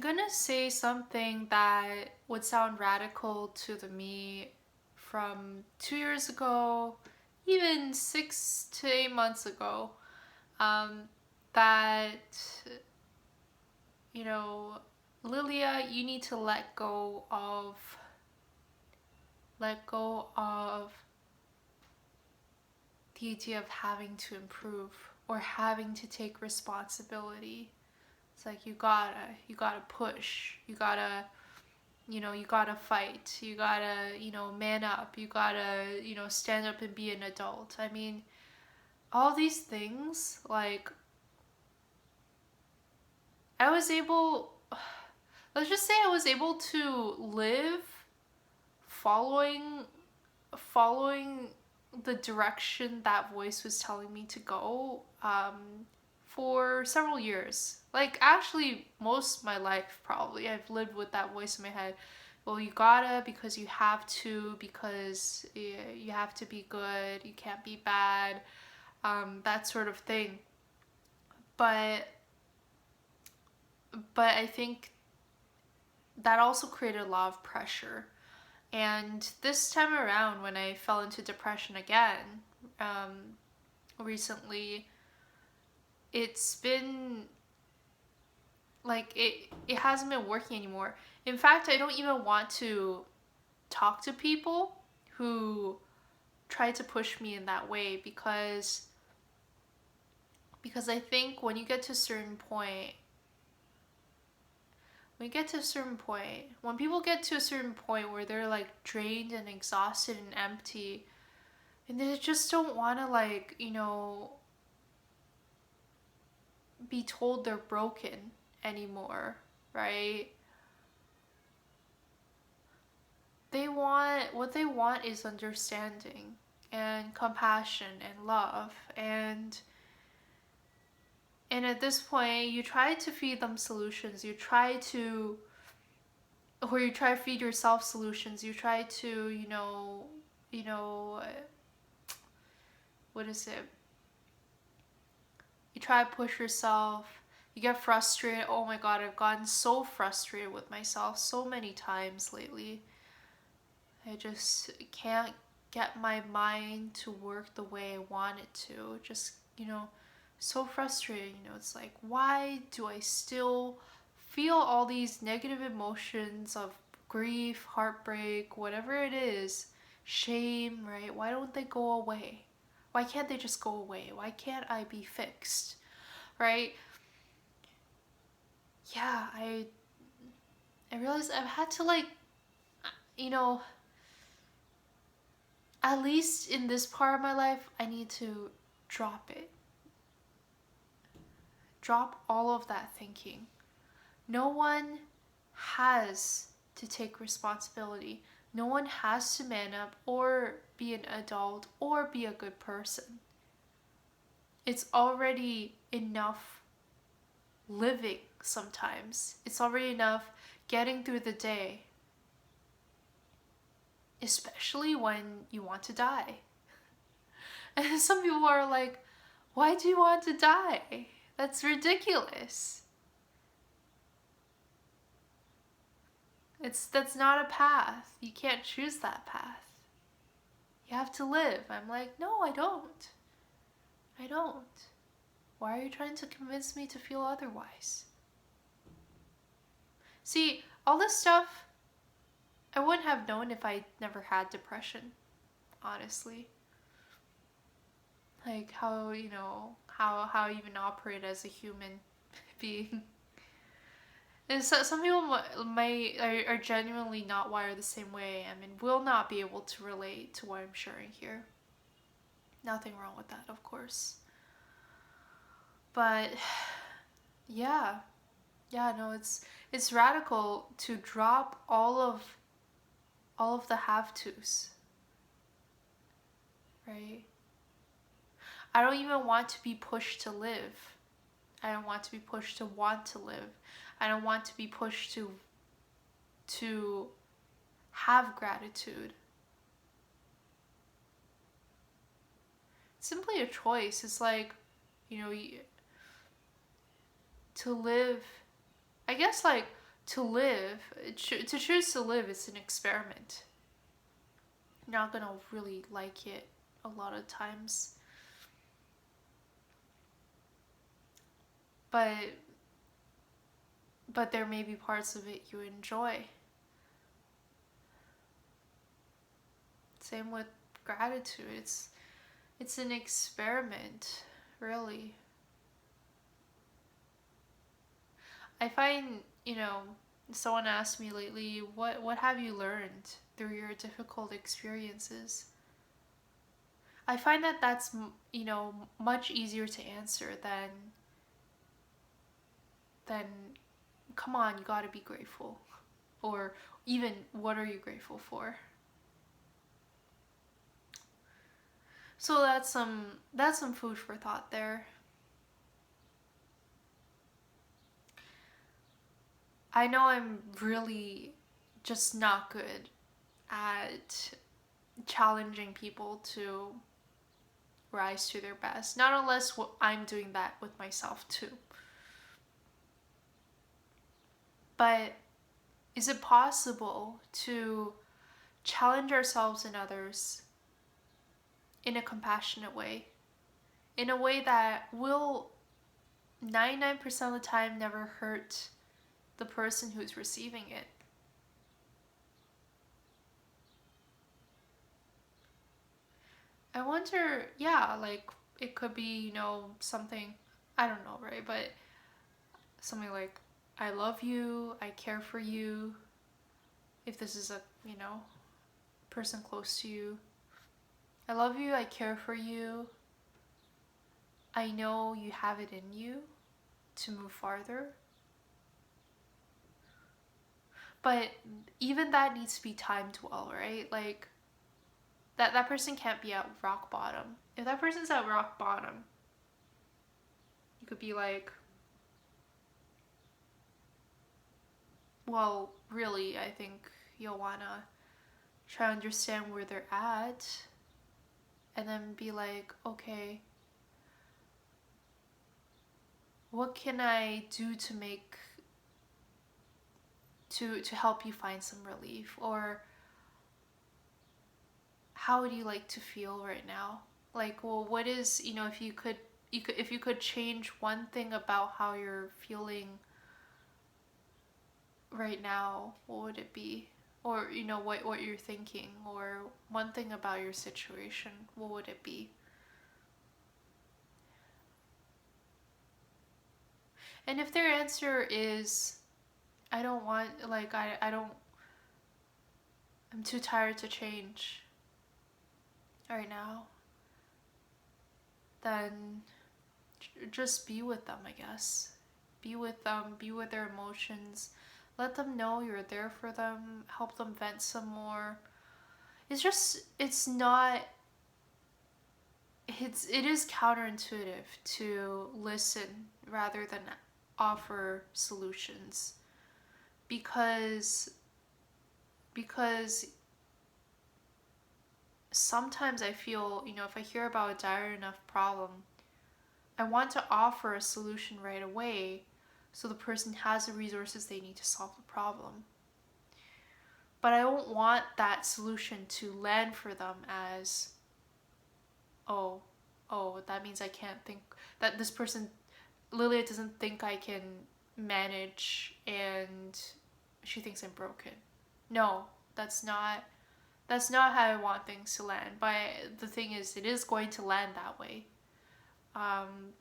I'm gonna say something that would sound radical to the me from 2 years ago, even 6 to 8 months ago. Um, that, you know, Lilia, you need to let go of the idea of having to improve or having to take responsibility. It's like you gotta push, you gotta fight, you gotta, man up, you gotta, stand up and be an adult. I mean, all these things, like, I was able, let's just say I was able to live following, following the direction that voice was telling me to go, for several years. Like, actually, most of my life, probably. I've lived with that voice in my head. Well, you gotta, because you have to, because you have to be good, you can't be bad, that sort of thing. But, but I think that also created a lot of pressure. And this time around, when I fell into depression again, um, recently, it's been like it hasn't been working anymore. In fact, I don't even want to talk to people who try to push me in that way, because I think when people get to a certain point where they're like drained and exhausted and empty, and they just don't want to, like, be told they're broken anymore, right? What they want is understanding and compassion and love, and at this point you try to feed them solutions, you try to feed yourself solutions, you try to, you know what is it, you try to push yourself, you get frustrated. Oh my god, I've gotten so frustrated with myself so many times lately. I just can't get my mind to work the way I want it to. Just, so frustrating. It's like, why do I still feel all these negative emotions of grief, heartbreak, whatever it is, shame, right? Why don't they go away? Why can't they just go away? Why can't I be fixed? Right? Yeah, I realized I've had to, like, you know, at least in this part of my life, I need to drop it. Drop all of that thinking. No one has to take responsibility. No one has to man up or be an adult or be a good person. It's already enough living sometimes. It's already enough getting through the day, especially when you want to die. And some people are like, why do you want to die? That's ridiculous. That's not a path. You can't choose that path. You have to live. I'm like, no, I don't. I don't. Why are you trying to convince me to feel otherwise? See, all this stuff I wouldn't have known if I never had depression, honestly. Like how, how I even operate as a human being. And so some people are genuinely not wired the same way I am, and will not be able to relate to what I'm sharing here. Nothing wrong with that, of course. But yeah, no, it's radical to drop all of the have tos, right? I don't even want to be pushed to live. I don't want to be pushed to want to live. I don't want to be pushed to have gratitude. It's simply a choice. It's like, to live, I guess, like, to live, to choose to live is an experiment. You're not gonna really like it a lot of times. But there may be parts of it you enjoy. Same with gratitude. It's an experiment, really. I find, someone asked me lately, what have you learned through your difficult experiences? I find that that's, much easier to answer than come on, you got to be grateful, or even what are you grateful for? So that's some food for thought there. I know I'm really just not good at challenging people to rise to their best. Not unless I'm doing that with myself too. But is it possible to challenge ourselves and others in a compassionate way? In a way that will 99% of the time never hurt the person who's receiving it? I wonder, yeah, like it could be, something, I don't know, right? But something like, I love you, I care for you. If this is a, person close to you, I love you, I care for you. I know you have it in you to move farther. But even that needs to be timed well, right? Like that person can't be at rock bottom. If that person's at rock bottom, you could be like, well, really, I think you'll wanna try to understand where they're at and then be like, okay, what can I do to make to help you find some relief? Or how would you like to feel right now? Like, well, what is, if you could change one thing about how you're feeling right now, what would it be? Or, what you're thinking, or one thing about your situation, what would it be? And if their answer is, I don't want, like, I don't, I'm too tired to change right now, then just be with them, I guess. Be with them, be with their emotions. Let them know you're there for them, help them vent some more. It's not, it is counterintuitive to listen rather than offer solutions, because because sometimes I feel, if I hear about a dire enough problem, I want to offer a solution right away so the person has the resources they need to solve the problem. But I don't want that solution to land for them as, oh, that means I can't think, that this person, Lilia doesn't think I can manage and she thinks I'm broken. No, that's not how I want things to land. But the thing is, it is going to land that way. Um,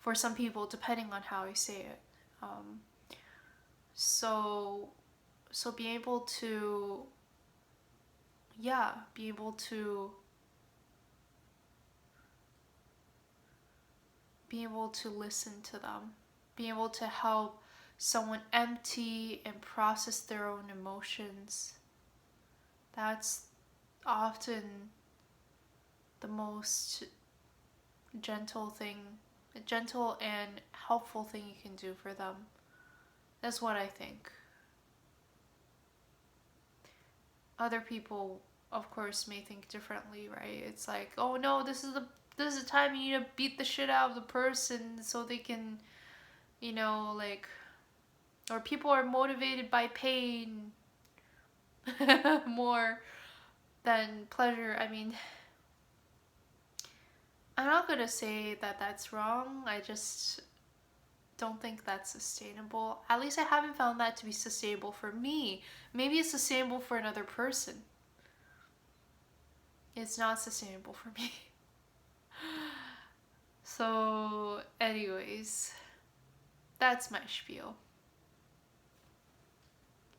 for some people, depending on how I say it. Um, so, be able to, yeah, be able to listen to them, be able to help someone empty and process their own emotions. That's often the most gentle and helpful thing you can do for them. That's what I think. Other people, of course, may think differently, right? It's like, oh no, this is the time you need to beat the shit out of the person so they can, like, Or people are motivated by pain more than pleasure. I mean, I'm not gonna say that that's wrong. I just don't think that's sustainable. At least I haven't found that to be sustainable for me. Maybe it's sustainable for another person. It's not sustainable for me. So, anyways, that's my spiel.